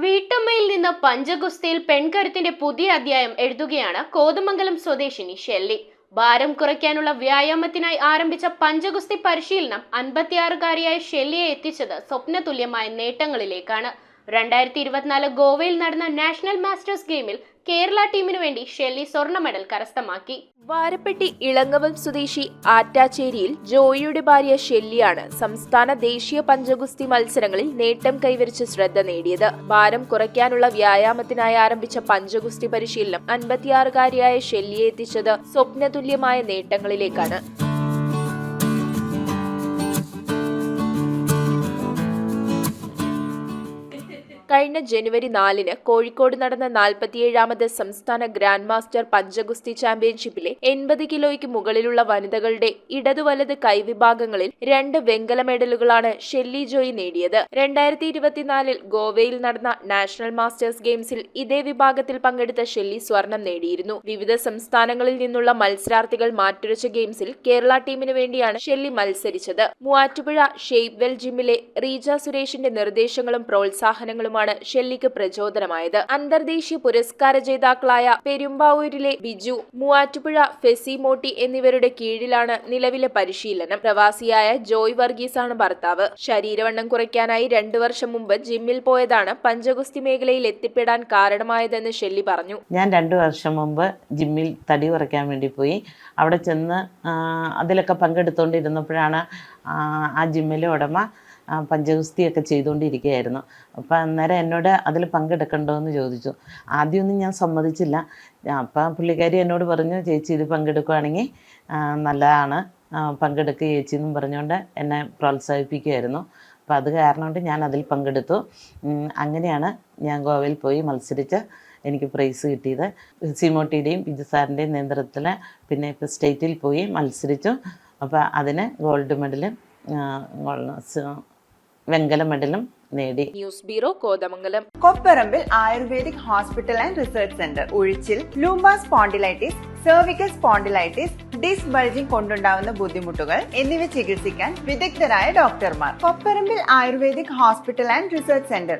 വീട്ടമ്മയിൽ നിന്ന് പഞ്ചഗുസ്തിയിൽ പെൺകരുത്തിന്റെ പുതിയ അധ്യായം എഴുതുകയാണ് കോതമംഗലം സ്വദേശിനി ഷെല്ലി. ഭാരം കുറയ്ക്കാനുള്ള വ്യായാമത്തിനായി ആരംഭിച്ച പഞ്ചഗുസ്തി പരിശീലനം 56-കാരിയായ ഷെല്ലിയെ എത്തിച്ചത് സ്വപ്നതുല്യമായ നേട്ടങ്ങളിലേക്കാണ്. 2024 ഗോവയിൽ നടന്ന നാഷണൽ മാസ്റ്റേഴ്സ് ഗെയിമിൽ കേരള ടീമിനു വേണ്ടി ഷെല്ലി സ്വർണ്ണ മെഡൽ കരസ്ഥമാക്കി. വാരപ്പെട്ടി ഇളങ്ങവം സ്വദേശി ആറ്റാച്ചേരിയിൽ ജോയിയുടെ ഭാര്യ ഷെല്ലിയാണ് സംസ്ഥാന ദേശീയ പഞ്ചഗുസ്തി മത്സരങ്ങളിൽ നേട്ടം കൈവരിച്ച് ശ്രദ്ധ നേടിയത്. ഭാരം കുറയ്ക്കാനുള്ള വ്യായാമത്തിനായി ആരംഭിച്ച പഞ്ചഗുസ്തി പരിശീലനം 56-കാരിയായ ഷെല്ലിയെ എത്തിച്ചത് സ്വപ്നതുല്യമായ നേട്ടങ്ങളിലേക്കാണ്. കഴിഞ്ഞ ജനുവരി 4-ന് കോഴിക്കോട് നടന്ന 47ാമത് സംസ്ഥാന ഗ്രാൻഡ് മാസ്റ്റർ പഞ്ചഗുസ്തി ചാമ്പ്യൻഷിപ്പിലെ 80 കിലോയ്ക്ക് മുകളിലുള്ള വനിതകളുടെ ഇടതു വലത് കൈവിഭാഗങ്ങളിൽ 2 വെങ്കല മെഡലുകളാണ് ഷെല്ലി ജോയി നേടിയത്. 2024 ഗോവയിൽ നടന്ന നാഷണൽ മാസ്റ്റേഴ്സ് ഗെയിംസിൽ ഇതേ വിഭാഗത്തിൽ പങ്കെടുത്ത ഷെല്ലി സ്വർണം നേടിയിരുന്നു. വിവിധ സംസ്ഥാനങ്ങളിൽ നിന്നുള്ള മത്സരാർത്ഥികൾ മാറ്റുരച്ച ഗെയിംസിൽ കേരള ടീമിനു വേണ്ടിയാണ് ഷെല്ലി മത്സരിച്ചത്. മൂവാറ്റുപുഴ ഷെയ്പ്വെൽ ജിമ്മിലെ റീജ സുരേഷിന്റെ നിർദ്ദേശങ്ങളും പ്രോത്സാഹനങ്ങളും ഷെല്ലിക്ക് പ്രചോദനമായത്. അന്തർദേശീയ പുരസ്കാര ജേതാക്കളായ പെരുമ്പാവൂരിലെ ബിജു, മൂവാറ്റുപുഴ ഫെസി മോട്ടി എന്നിവരുടെ കീഴിലാണ് നിലവിലെ പരിശീലനം. പ്രവാസിയായ ജോയ് വർഗീസാണ് ഭർത്താവ്. ശരീരവണ്ണം കുറയ്ക്കാനായി 2 വർഷം മുമ്പ് ജിമ്മിൽ പോയതാണ് പഞ്ചഗുസ്തി മേഖലയിൽ എത്തിപ്പെടാൻ കാരണമായതെന്ന് ഷെല്ലി പറഞ്ഞു. ഞാൻ 2 വർഷം മുമ്പ് ജിമ്മിൽ തടി കുറയ്ക്കാൻ വേണ്ടി പോയി. അവിടെ ചെന്ന് അതിലൊക്കെ പങ്കെടുത്തുകൊണ്ടിരുന്നപ്പോഴാണ് ആ ജിമ്മിലെ ഉടമ പഞ്ചഗുസ്തിയൊക്കെ ചെയ്തുകൊണ്ടിരിക്കുകയായിരുന്നു. അപ്പം അന്നേരം എന്നോട് അതിൽ പങ്കെടുക്കണ്ടോ എന്ന് ചോദിച്ചു. ആദ്യമൊന്നും ഞാൻ സമ്മതിച്ചില്ല. അപ്പം പുള്ളിക്കാരി എന്നോട് പറഞ്ഞു, ചേച്ചി ഇത് പങ്കെടുക്കുകയാണെങ്കിൽ നല്ലതാണ്, പങ്കെടുക്കുക ചേച്ചി എന്നും പറഞ്ഞുകൊണ്ട് എന്നെ പ്രോത്സാഹിപ്പിക്കുമായിരുന്നു. അപ്പം അത് കാരണം കൊണ്ട് ഞാൻ അതിൽ പങ്കെടുത്തു. അങ്ങനെയാണ് ഞാൻ ഗോവയിൽ പോയി മത്സരിച്ച് എനിക്ക് പ്രൈസ് കിട്ടിയത്. സിമോട്ടിയുടെയും ബിജു സാറിൻ്റെയും നേതൃത്വത്തിൽ പിന്നെ ഇപ്പോൾ സ്റ്റേറ്റിൽ പോയി മത്സരിച്ചു. അപ്പോൾ അതിന് ഗോൾഡ് മെഡലും വെങ്കല മെഡലും നേടി. News bureau, Kothamangalam. Kopparambil ayurvedic hospital and research centre. ഉഴിച്ചിൽ, lumbar spondylitis, cervical spondylitis, disc bulging കൊണ്ടുണ്ടാവുന്ന ബുദ്ധിമുട്ടുകൾ എന്നിവ ചികിത്സിക്കാൻ വിദഗ്ധരായ ഡോക്ടർമാർ. Kopparambil ayurvedic hospital and research centre.